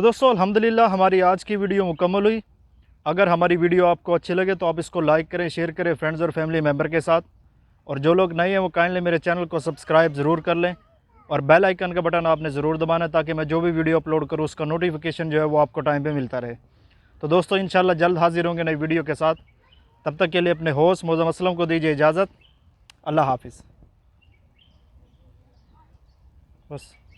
दोस्तों अल्हम्दुलिल्लाह हमारी आज की वीडियो मुकम्मल हुई। अगर हमारी वीडियो आपको अच्छी लगे तो आप इसको लाइक करें, शेयर करें फ्रेंड्स और फैमिली मेम्बर के साथ। और जो लोग नए हैं वो काइंडली मेरे चैनल को सब्सक्राइब ज़रूर कर लें और बेल आइकन का बटन आपने ज़रूर दबाना है ताकि मैं जो भी वीडियो अपलोड करूँ उसका नोटिफिकेशन जो है वो आपको टाइम पर मिलता रहे। तो दोस्तों इंशाल्लाह जल्द हाजिर होंगे नई वीडियो के साथ। तब तक के लिए अपने होस्ट मोज़म असलम को दीजिए इजाज़त। अल्लाह हाफिज़। बस।